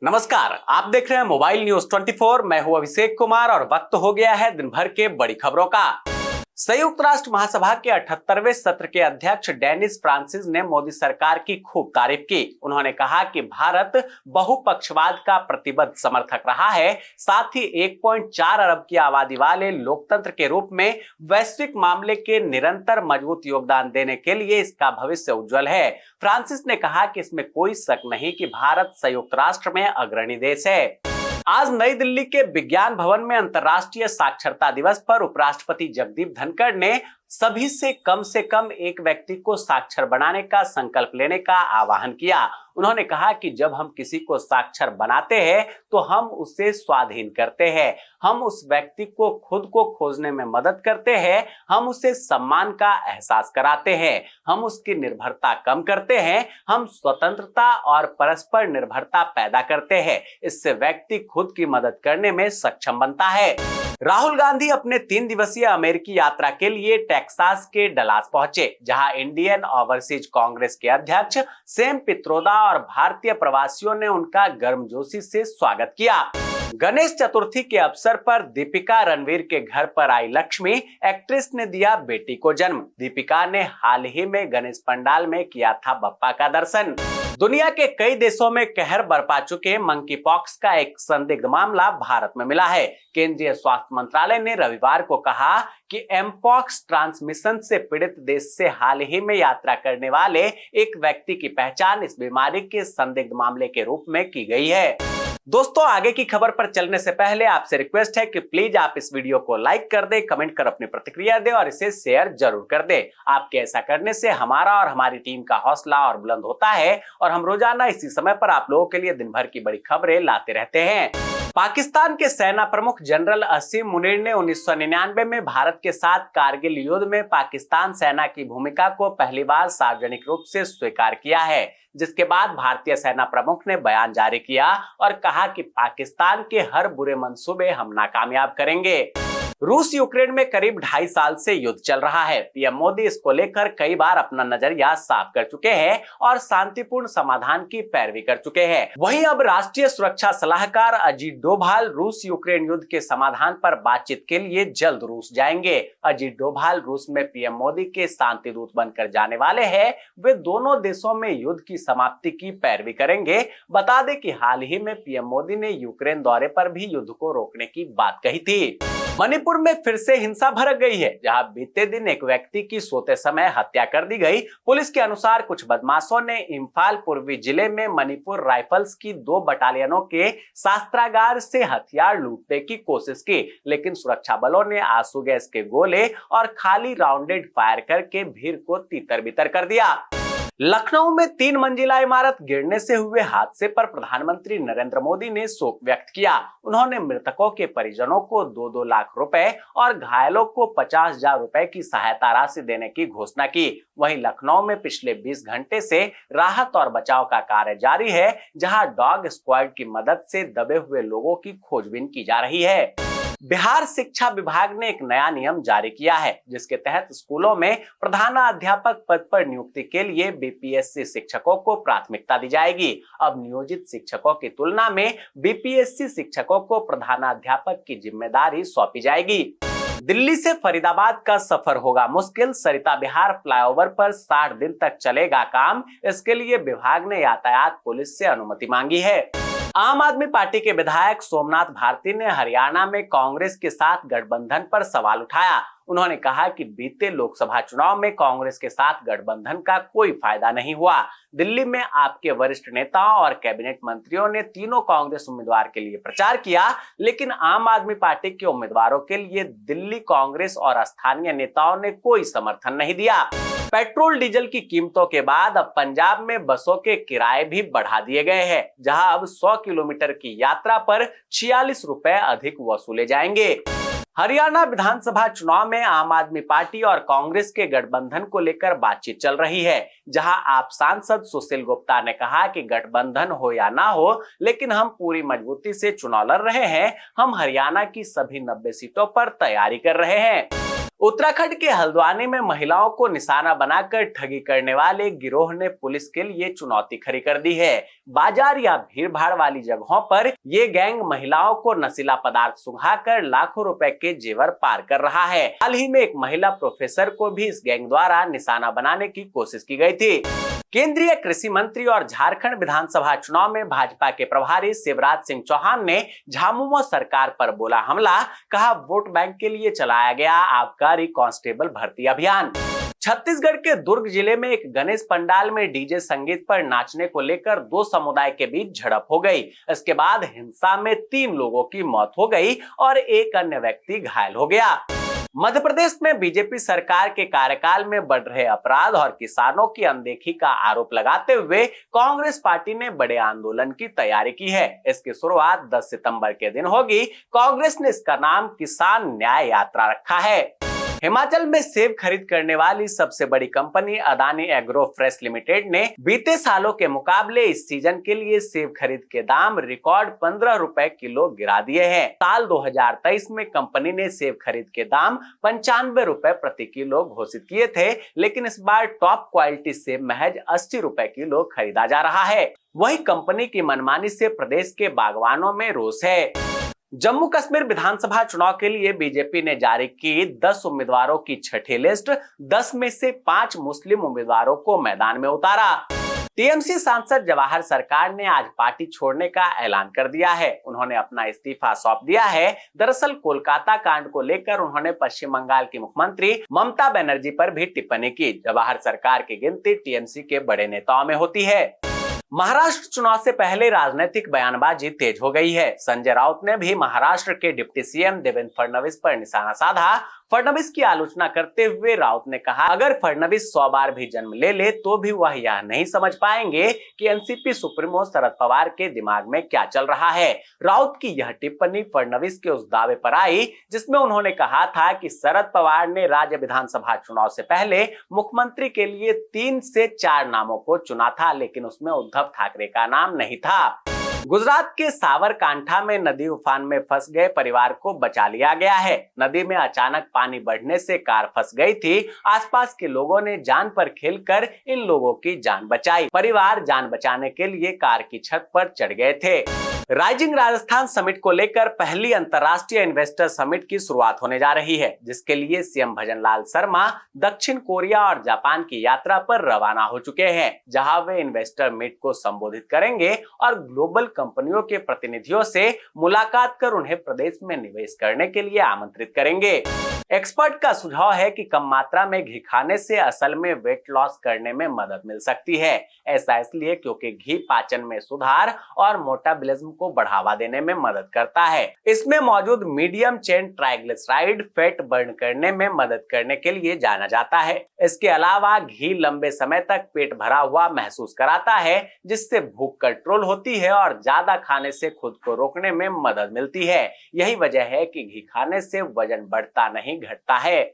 नमस्कार, आप देख रहे हैं मोबाइल न्यूज 24। मैं हूं अभिषेक कुमार और वक्त हो गया है दिन भर के बड़ी खबरों का। संयुक्त राष्ट्र महासभा के 78वें सत्र के अध्यक्ष डेनिस फ्रांसिस ने मोदी सरकार की खूब तारीफ की। उन्होंने कहा कि भारत बहुपक्षवाद का प्रतिबद्ध समर्थक रहा है, साथ ही 1.4 अरब की आबादी वाले लोकतंत्र के रूप में वैश्विक मामले के निरंतर मजबूत योगदान देने के लिए इसका भविष्य उज्जवल है। फ्रांसिस ने कहा कि इसमें कोई शक नहीं कि भारत संयुक्त राष्ट्र में अग्रणी देश है। आज नई दिल्ली के विज्ञान भवन में अंतर्राष्ट्रीय साक्षरता दिवस पर उपराष्ट्रपति जगदीप धनखड़ ने सभी से कम एक व्यक्ति को साक्षर बनाने का संकल्प लेने का आह्वान किया। उन्होंने कहा कि जब हम किसी को साक्षर बनाते हैं तो हम उसे स्वाधीन करते हैं, हम उस व्यक्ति को खुद को खोजने में मदद करते हैं, हम उसे सम्मान का एहसास कराते हैं, हम उसकी निर्भरता कम करते हैं, हम स्वतंत्रता और परस्पर निर्भरता पैदा करते हैं। इससे व्यक्ति खुद की मदद करने में सक्षम बनता है। राहुल गांधी अपने 3 दिवसीय अमेरिकी यात्रा के लिए टेक्सास के डलास पहुंचे, जहां इंडियन ओवरसीज कांग्रेस के अध्यक्ष सैम पित्रोदा और भारतीय प्रवासियों ने उनका गर्मजोशी से स्वागत किया। गणेश चतुर्थी के अवसर पर दीपिका रणवीर के घर पर आई लक्ष्मी, एक्ट्रेस ने दिया बेटी को जन्म। दीपिका ने हाल ही में गणेश पंडाल में किया था बप्पा का दर्शन। दुनिया के कई देशों में कहर बरपा चुके मंकी पॉक्स का एक संदिग्ध मामला भारत में मिला है। केंद्रीय स्वास्थ्य मंत्रालय ने रविवार को कहा कि एमपॉक्स ट्रांसमिशन से पीड़ित देश से हाल ही में यात्रा करने वाले एक व्यक्ति की पहचान इस बीमारी के संदिग्ध मामले के रूप में की गई है। दोस्तों, आगे की खबर पर चलने से पहले आपसे रिक्वेस्ट है कि प्लीज आप इस वीडियो को लाइक कर दें, कमेंट कर अपनी प्रतिक्रिया दें और इसे शेयर जरूर कर दें। आपके ऐसा करने से हमारा और हमारी टीम का हौसला और बुलंद होता है और हम रोजाना इसी समय पर आप लोगों के लिए दिन भर की बड़ी खबरें लाते रहते हैं। पाकिस्तान के सेना प्रमुख जनरल असीम मुनीर ने 1999 में भारत के साथ कारगिल युद्ध में पाकिस्तान सेना की भूमिका को पहली बार सार्वजनिक रूप से स्वीकार किया है, जिसके बाद भारतीय सेना प्रमुख ने बयान जारी किया और कहा कि पाकिस्तान के हर बुरे मंसूबे हम नाकामयाब करेंगे। रूस यूक्रेन में करीब 2.5 साल से युद्ध चल रहा है। पीएम मोदी इसको लेकर कई बार अपना नजरिया साफ कर चुके हैं और शांतिपूर्ण समाधान की पैरवी कर चुके हैं। वहीं अब राष्ट्रीय सुरक्षा सलाहकार अजीत डोभाल रूस यूक्रेन युद्ध के समाधान पर बातचीत के लिए जल्द रूस जाएंगे। अजीत डोभाल रूस में पीएम मोदी के शांति दूत बनकर जाने वाले हैं। वे दोनों देशों में युद्ध की समाप्ति की पैरवी करेंगे। बता दें कि हाल ही में पीएम मोदी ने यूक्रेन दौरे पर भी युद्ध को रोकने की बात कही थी। मणिपुर में फिर से हिंसा भड़क गई है, जहां बीते दिन एक व्यक्ति की सोते समय हत्या कर दी गई। पुलिस के अनुसार कुछ बदमाशों ने इम्फाल पूर्वी जिले में मणिपुर राइफल्स की 2 बटालियनों के शस्त्रागार से हथियार लूटने की कोशिश की, लेकिन सुरक्षा बलों ने आंसू गैस के गोले और खाली राउंडेड फायर करके भीड़ को तितर बितर कर दिया। लखनऊ में 3 मंजिला इमारत गिरने से हुए हादसे पर प्रधानमंत्री नरेंद्र मोदी ने शोक व्यक्त किया। उन्होंने मृतकों के परिजनों को 2-2 लाख रुपए और घायलों को 50,000 रुपए की सहायता राशि देने की घोषणा की। वहीं लखनऊ में पिछले 20 घंटे से राहत और बचाव का कार्य जारी है, जहां डॉग स्क्वाड की मदद से दबे हुए लोगों की खोजबीन की जा रही है। बिहार शिक्षा विभाग ने एक नया नियम जारी किया है, जिसके तहत स्कूलों में प्रधानाध्यापक पद पर नियुक्ति के लिए बीपीएससी शिक्षकों को प्राथमिकता दी जाएगी। अब नियोजित शिक्षकों की तुलना में बीपीएससी शिक्षकों को प्रधानाध्यापक की जिम्मेदारी सौंपी जाएगी। दिल्ली से फरीदाबाद का सफर होगा मुश्किल। सरिता बिहार फ्लाईओवर पर 60 दिन तक चलेगा काम। इसके लिए विभाग ने यातायात पुलिस से अनुमति मांगी है। आम आदमी पार्टी के विधायक सोमनाथ भारती ने हरियाणा में कांग्रेस के साथ गठबंधन पर सवाल उठाया। उन्होंने कहा कि बीते लोकसभा चुनाव में कांग्रेस के साथ गठबंधन का कोई फायदा नहीं हुआ। दिल्ली में आपके वरिष्ठ नेताओं और कैबिनेट मंत्रियों ने तीनों कांग्रेस उम्मीदवार के लिए प्रचार किया, लेकिन आम आदमी पार्टी के उम्मीदवारों के लिए दिल्ली कांग्रेस और स्थानीय नेताओं ने कोई समर्थन नहीं दिया। पेट्रोल डीजल की कीमतों के बाद अब पंजाब में बसों के किराए भी बढ़ा दिए गए हैं, जहां अब 100 किलोमीटर की यात्रा पर 46 रुपए अधिक वसूले जाएंगे। हरियाणा विधानसभा चुनाव में आम आदमी पार्टी और कांग्रेस के गठबंधन को लेकर बातचीत चल रही है, जहां आप सांसद सुशील गुप्ता ने कहा कि गठबंधन हो या ना हो, लेकिन हम पूरी मजबूती से चुनाव लड़ रहे हैं। हम हरियाणा की सभी 90 सीटों पर तैयारी कर रहे हैं। उत्तराखंड के हल्द्वानी में महिलाओं को निशाना बनाकर ठगी करने वाले गिरोह ने पुलिस के लिए चुनौती खड़ी कर दी है। बाजार या भीड़-भाड़ वाली जगहों पर ये गैंग महिलाओं को नशीला पदार्थ सुंघाकर लाखों रुपए के जेवर पार कर रहा है। हाल ही में एक महिला प्रोफेसर को भी इस गैंग द्वारा निशाना बनाने की कोशिश की गई थी। केंद्रीय कृषि मंत्री और झारखंड विधानसभा चुनाव में भाजपा के प्रभारी शिवराज सिंह चौहान ने झामुमो सरकार पर बोला हमला, कहा वोट बैंक के लिए चलाया गया आबकारी कांस्टेबल भर्ती अभियान। छत्तीसगढ़ के दुर्ग जिले में एक गणेश पंडाल में डीजे संगीत पर नाचने को लेकर दो समुदाय के बीच झड़प हो गई। इसके बाद हिंसा में 3 लोगों की मौत हो गई और एक अन्य व्यक्ति घायल हो गया। मध्य प्रदेश में बीजेपी सरकार के कार्यकाल में बढ़ रहे अपराध और किसानों की अनदेखी का आरोप लगाते हुए कांग्रेस पार्टी ने बड़े आंदोलन की तैयारी की है। इसकी शुरुआत 10 सितंबर के दिन होगी। कांग्रेस ने इसका नाम किसान न्याय यात्रा रखा है। हिमाचल में सेब खरीद करने वाली सबसे बड़ी company Adani agro fresh limited ने बीते सालों के मुकाबले इस सीजन के लिए सेब खरीद के दाम रिकॉर्ड 15 रुपए किलो गिरा दिए हैं। साल 2023 में कंपनी ने सेब खरीद के दाम 95 रुपए प्रति किलो घोषित किए थे, लेकिन इस बार टॉप क्वालिटी सेब महज 80 रुपए किलो खरीदा जा रहा है। वही कंपनी की मनमानी से प्रदेश के बागवानों में रोष है। जम्मू कश्मीर विधानसभा चुनाव के लिए बीजेपी ने जारी की 10 उम्मीदवारों की छठी लिस्ट। 10 में से 5 मुस्लिम उम्मीदवारों को मैदान में उतारा। टीएमसी सांसद जवाहर सरकार ने आज पार्टी छोड़ने का ऐलान कर दिया है। उन्होंने अपना इस्तीफा सौंप दिया है। दरअसल कोलकाता कांड को लेकर उन्होंने पश्चिम बंगाल की मुख्यमंत्री ममता बनर्जी पर भी टिप्पणी की। जवाहर सरकार की गिनती टीएमसी के बड़े नेताओं में होती है। महाराष्ट्र चुनाव से पहले राजनीतिक बयानबाजी तेज हो गई है। संजय राउत ने भी महाराष्ट्र के डिप्टी सीएम देवेंद्र फडणवीस पर निशाना साधा। फडणवीस की आलोचना करते हुए राउत ने कहा, अगर फडणवीस 100 बार भी जन्म ले ले तो भी वह यह नहीं समझ पाएंगे कि एनसीपी सुप्रीमो शरद पवार के दिमाग में क्या चल रहा है। राउत की यह टिप्पणी फडणवीस के उस दावे पर आई जिसमें उन्होंने कहा था कि शरद पवार ने राज्य विधानसभा चुनाव से पहले मुख्यमंत्री के लिए 3 से 4 नामों को चुना था, लेकिन उसमें उद्धव ठाकरे का नाम नहीं था। गुजरात के सावरकांठा में नदी उफान में फंस गए परिवार को बचा लिया गया है। नदी में अचानक पानी बढ़ने से कार फंस गई थी। आसपास के लोगों ने जान पर खेलकर इन लोगों की जान बचाई। परिवार जान बचाने के लिए कार की छत पर चढ़ गए थे। राइजिंग राजस्थान समिट को लेकर पहली अंतर्राष्ट्रीय इन्वेस्टर समिट की शुरुआत होने जा रही है, जिसके लिए सीएम भजनलाल शर्मा दक्षिण कोरिया और जापान की यात्रा पर रवाना हो चुके हैं, जहां वे इन्वेस्टर मीट को संबोधित करेंगे और ग्लोबल कंपनियों के प्रतिनिधियों से मुलाकात कर उन्हें प्रदेश में निवेश करने के लिए आमंत्रित करेंगे। एक्सपर्ट का सुझाव है कि कम मात्रा में घी खाने से असल में वेट लॉस करने में मदद मिल सकती है। ऐसा इसलिए क्योंकि घी पाचन में सुधार और मेटाबॉलिज्म को बढ़ावा देने में मदद करता है। इसमें मौजूद medium chain triglyceride fat burn करने में मदद करने के लिए जाना जाता है। इसके अलावा घी लंबे समय तक पेट भरा हुआ महसूस कराता है, जिससे भूख कंट्रोल होती है और ज्यादा खाने से खुद को रोकने में मदद मिलती है। यही वजह है कि घी खाने से वजन बढ़ता नहीं, घटता है।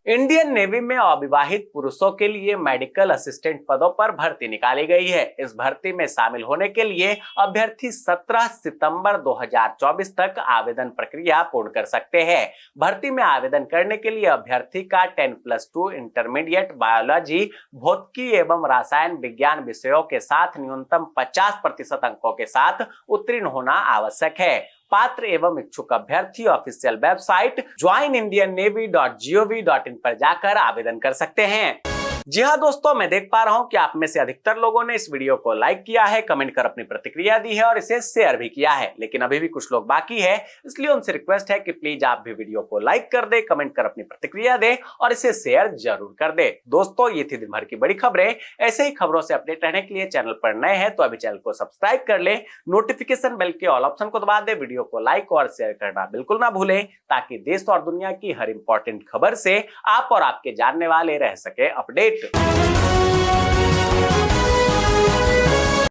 इंडियन नेवी में अविवाहित पुरुषों के लिए मेडिकल असिस्टेंट पदों पर भर्ती निकाली गई है। इस भर्ती में शामिल होने के लिए अभ्यर्थी 17 सितंबर 2024 तक आवेदन प्रक्रिया पूर्ण कर सकते हैं। भर्ती में आवेदन करने के लिए अभ्यर्थी का 10+2 इंटरमीडिएट बायोलॉजी, भौतिकी एवं रसायन विज्ञान विषयों के साथ न्यूनतम 50% अंकों के साथ उत्तीर्ण होना आवश्यक है। पात्र एवं इच्छुक अभ्यर्थी ऑफिशियल वेबसाइट joinindiannavy.gov.in पर जाकर आवेदन कर सकते हैं। जी हाँ दोस्तों, मैं देख पा रहा हूँ कि आप में से अधिकतर लोगों ने इस वीडियो को लाइक किया है, कमेंट कर अपनी प्रतिक्रिया दी है और इसे शेयर भी किया है, लेकिन अभी भी कुछ लोग बाकी है। इसलिए उनसे रिक्वेस्ट है कि प्लीज आप भी वीडियो को लाइक कर दे, कमेंट कर अपनी प्रतिक्रिया दे और इसे शेयर जरूर कर दे। दोस्तों, ये थी दिन भर की बड़ी खबरें। ऐसे ही खबरों से अपडेट रहने के लिए चैनल पर नए हैं तो अभी चैनल को सब्सक्राइब कर ले, नोटिफिकेशन बेल के ऑल ऑप्शन को दबा दे, वीडियो को लाइक और शेयर करना बिल्कुल ना भूलें, ताकि देश और दुनिया की हर इंपॉर्टेंट खबर से आप और आपके जानने वाले रह सके अपडेट।